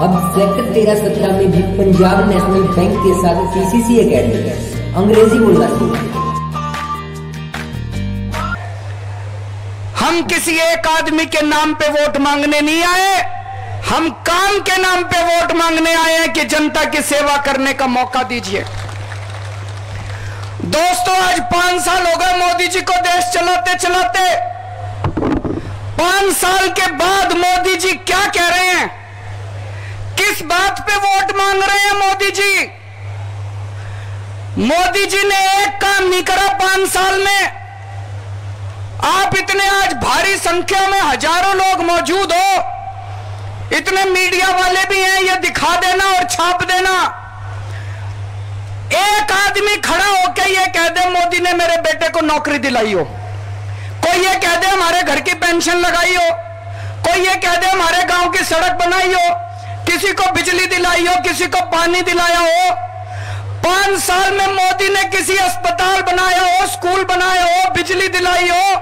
अब सेक्टर 13-17 में भी पंजाब नेशनल बैंक के साथ पीसीसी एकेडमी अंग्रेजी बोलना सीखा। हम किसी एक आदमी के नाम पे वोट मांगने नहीं आए, हम काम के नाम पे वोट मांगने आए हैं कि जनता की सेवा करने का मौका दीजिए। दोस्तों, आज 5 साल हो गए मोदी जी को देश चलाते चलाते। 5 साल के बाद मोदी जी क्या कह रहे हैं, किस बात पे वोट मांग रहे हैं मोदी जी? मोदी जी ने एक काम नहीं करा 5 साल में। आप इतने आज भारी संख्या में हजारों लोग मौजूद हो, इतने मीडिया वाले भी हैं, ये दिखा देना और छाप देना। एक आदमी खड़ा होकर ये कह दे मोदी ने मेरे बेटे को नौकरी दिलाई हो, कोई ये कह दे हमारे घर की पेंशन लगाई हो, कोई ये कह दे हमारे गांव की सड़क बनाई हो, किसी को बिजली दिलाई हो, किसी को पानी दिलाया हो। 5 साल में मोदी ने किसी अस्पताल बनाया हो, स्कूल बनाया हो, बिजली दिलाई हो?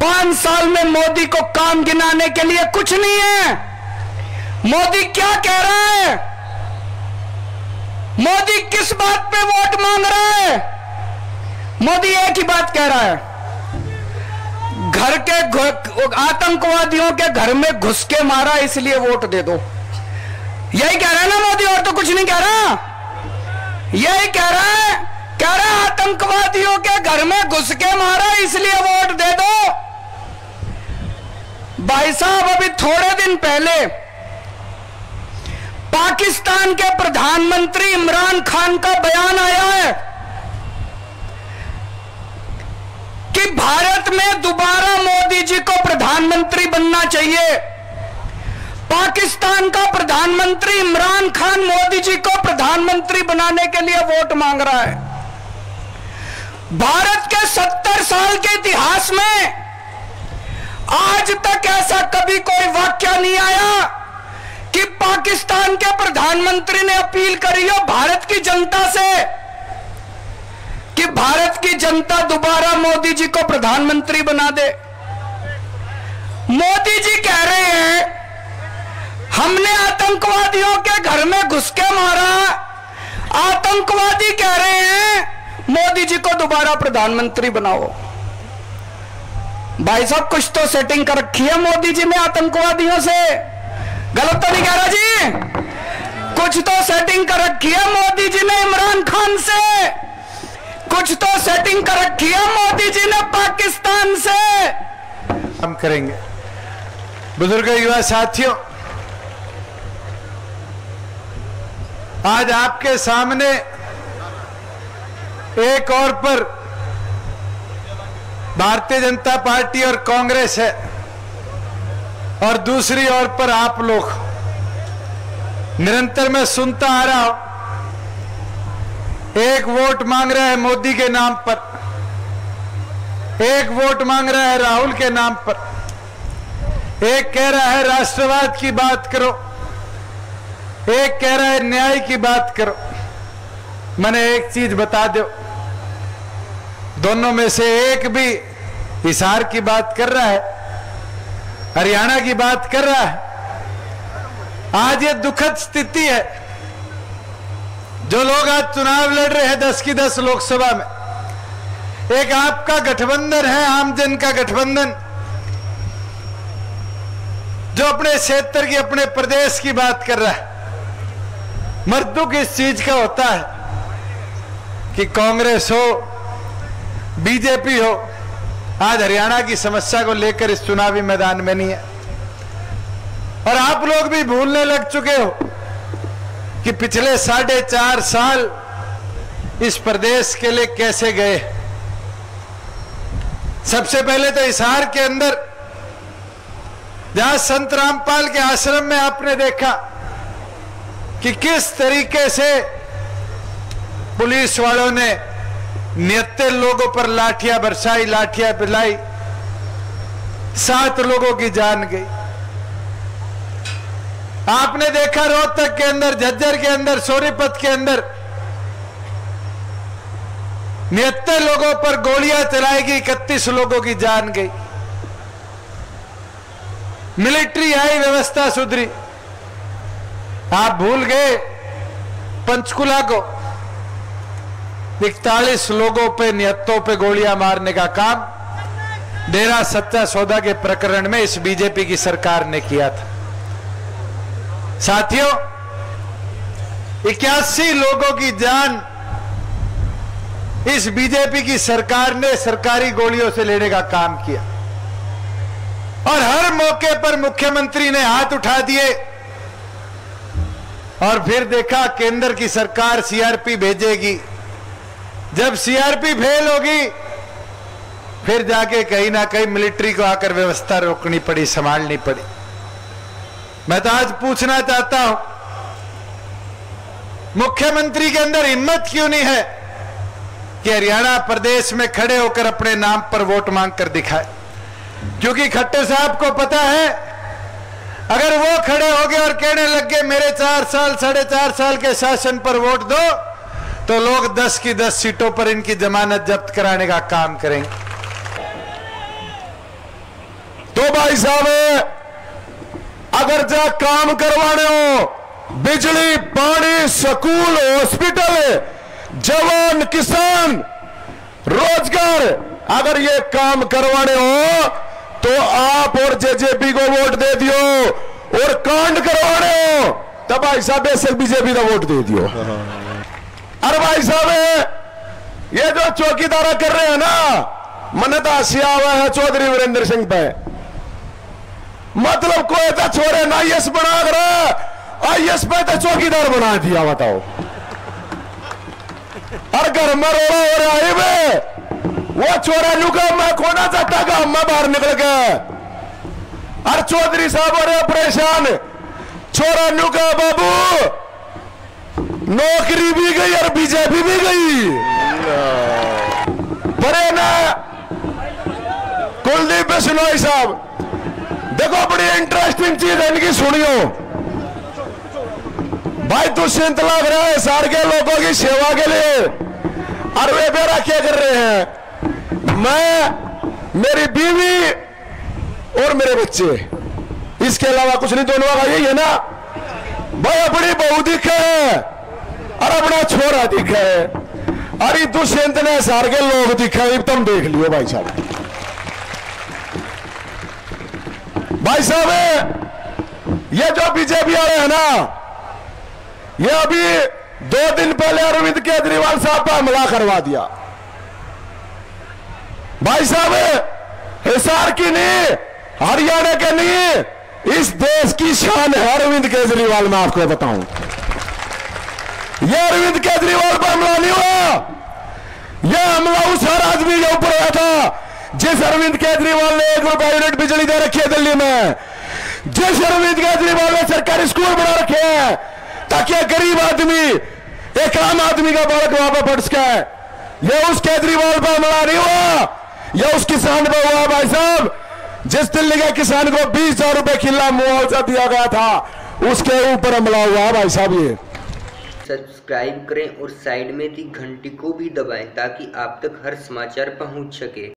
5 साल में मोदी को काम गिनाने के लिए कुछ नहीं है। मोदी क्या कह रहा है? मोदी किस बात पे वोट मांग रहा है? मोदी एक ही बात कह रहा है, घर के आतंकवादियों के घर में घुस के मारा इसलिए वोट दे दो। यही कह रहा है ना मोदी, और तो कुछ नहीं कह रहा। यही कह रहा है आतंकवादियों के घर में घुस के मारा इसलिए वोट दे दो। भाई साहब, अभी थोड़े दिन पहले पाकिस्तान के प्रधानमंत्री इमरान खान का बयान आया है कि भारत में दोबारा मोदी जी को प्रधानमंत्री बनना चाहिए। पाकिस्तान का प्रधानमंत्री इमरान खान मोदी जी को प्रधानमंत्री बनाने के लिए वोट मांग रहा है। भारत के 70 साल के इतिहास में आज तक ऐसा कभी कोई वाकया नहीं आया कि पाकिस्तान के प्रधानमंत्री ने अपील करी हो भारत की जनता से कि भारत की जनता दोबारा मोदी जी को प्रधानमंत्री बना दे। मोदी जी कह रहे हैं हमने आतंकवादियों के घर में घुस के मारा। आतंकवादी कह रहे हैं मोदी जी को दोबारा प्रधानमंत्री बनाओ। भाई साहब, कुछ तो सेटिंग कर रखी है मोदी जी ने आतंकवादियों से। गलत तो नहीं कह रहा जी? कुछ तो सेटिंग कर रखी है मोदी जी ने इमरान खान से, कुछ तो सेटिंग कर रखी है मोदी जी ने पाकिस्तान से। हम करेंगे। बुजुर्ग युवा साथियों, आज आपके सामने एक ओर पर भारतीय जनता पार्टी और कांग्रेस है और दूसरी ओर पर आप लोग। निरंतर मैं सुनता आ रहा हूं, एक वोट मांग रहा है मोदी के नाम पर, एक वोट मांग रहा है राहुल के नाम पर, एक कह रहा है राष्ट्रवाद की बात करो, एक कह रहा है न्याय की बात करो। मैंने एक चीज बता दो, दोनों में से एक भी हिसार की बात कर रहा है, हरियाणा की बात कर रहा है। आज ये दुखद स्थिति है, जो लोग आज चुनाव लड़ रहे हैं 10 की 10 लोकसभा में, एक आपका गठबंधन है, आमजन का गठबंधन, जो अपने क्षेत्र की, अपने प्रदेश की बात कर रहा है। मर्दुक इस चीज का होता है कि कांग्रेस हो, बीजेपी हो, आज हरियाणा की समस्या को लेकर इस चुनावी मैदान में नहीं है। और आप लोग भी भूलने लग चुके हो कि पिछले 4.5 साल इस प्रदेश के लिए कैसे गए। सबसे पहले तो हिसार के अंदर, जहां संत रामपाल के आश्रम में आपने देखा कि किस तरीके से पुलिस वालों ने निहत्थे लोगों पर लाठियां बरसाई, लाठियां पिलाई, 7 लोगों की जान गई। आपने देखा रोहतक के अंदर, झज्जर के अंदर, सोनीपत के अंदर निहत्थे लोगों पर गोलियां चलाई गई, 31 लोगों की जान गई। मिलिट्री आई, व्यवस्था सुधरी। आप भूल गए पंचकुला को 41 लोगों पे निहत्तों पे गोलियां मारने का काम डेरा सच्चा सौदा के प्रकरण में इस बीजेपी की सरकार ने किया था। साथियों, 81 लोगों की जान इस बीजेपी की सरकार ने सरकारी गोलियों से लेने का काम किया और हर मौके पर मुख्यमंत्री ने हाथ उठा दिए और फिर देखा केंद्र की सरकार सीआरपी भेजेगी। जब सीआरपी फेल होगी फिर जाके कहीं ना कहीं मिलिट्री को आकर व्यवस्था रोकनी पड़ी, संभालनी पड़ी। मैं तो आज पूछना चाहता हूं, मुख्यमंत्री के अंदर हिम्मत क्यों नहीं है कि हरियाणा प्रदेश में खड़े होकर अपने नाम पर वोट मांग कर दिखाए? क्योंकि खट्टर साहब को पता है अगर वो खड़े हो गए और कहने लग गए मेरे 4 साल 4.5 साल के शासन पर वोट दो, तो लोग 10 की 10 सीटों पर इनकी जमानत जब्त कराने का काम करेंगे। तो भाई साहब, अगर जा काम करवाने हो, बिजली, पानी, स्कूल, हॉस्पिटल, जवान, किसान, रोजगार, अगर ये काम करवाने हो तो आप और जेजेपी को वोट दे दियो, और कांड करवाने हो तो भाई साहब बेशक बीजेपी का वोट दे दियो। अरे भाई साहब, ये जो चौकीदारा कर रहे हैं ना, मन तो हंसिया हुआ है चौधरी वीरेंद्र सिंह पे। मतलब कोई तो छोरे ना आईएएस बना कर आईएएस पे तो चौकीदार बना दिया, बताओ। और घर में रोड़ा हो रहा है वे, वो छोरा लुका मैं खोना चाहता गांव में बाहर निकल गया। और चौधरी साहब हो रहे परेशान, छोरा लुका बाबू नौकरी भी गई और बीजेपी भी गई। परे ना कुलदीप बिश्नोई साहब, देखो बड़ी इंटरेस्टिंग चीज है इनकी, सुनियो भाई। दुष्यंत लग रहा है सार के लोगों की सेवा के लिए, और वे मेरा क्या कर रहे हैं? मैं, मेरी बीवी और मेरे बच्चे, इसके अलावा कुछ नहीं। दोनों का यही है ना भाई, अपनी बहू दिखे और अपना छोरा दिखे, अरे दुष्यंत ने सार के लोग दिखे, तुम देख लियो भाई साहब। भाई साहब, ये जो बीजेपी वाले हैं ना, ये अभी 2 दिन पहले अरविंद केजरीवाल साहब पर हमला करवा दिया। भाई साहब, हिसार की नहीं, हरियाणा के नहीं, इस देश की शान है अरविंद केजरीवाल। मैं आपको बताऊं, यह अरविंद केजरीवाल पर हमला नहीं हुआ, यह हमला उस हर आदमी के ऊपर हुआ था जिस अरविंद केजरीवाल ने 1 रुपया यूनिट बिजली दे रखी है दिल्ली में, जिस अरविंद केजरीवाल ने सरकारी स्कूल बना रखे हैं ताकि गरीब आदमी, एक आम आदमी का बालक वहां पर पढ़ सके। यह उस केजरीवाल पर हमला नहीं हुआ, यह उस किसान पर हुआ भाई साहब, जिस दिल्ली के किसान को 20,000 रुपए किला मुआवजा दिया गया था, उसके ऊपर हमला हुआ भाई साहब। ये सब्सक्राइब करें और साइड में दी घंटी को भी दबाएं ताकि आप तक हर समाचार पहुंच सके।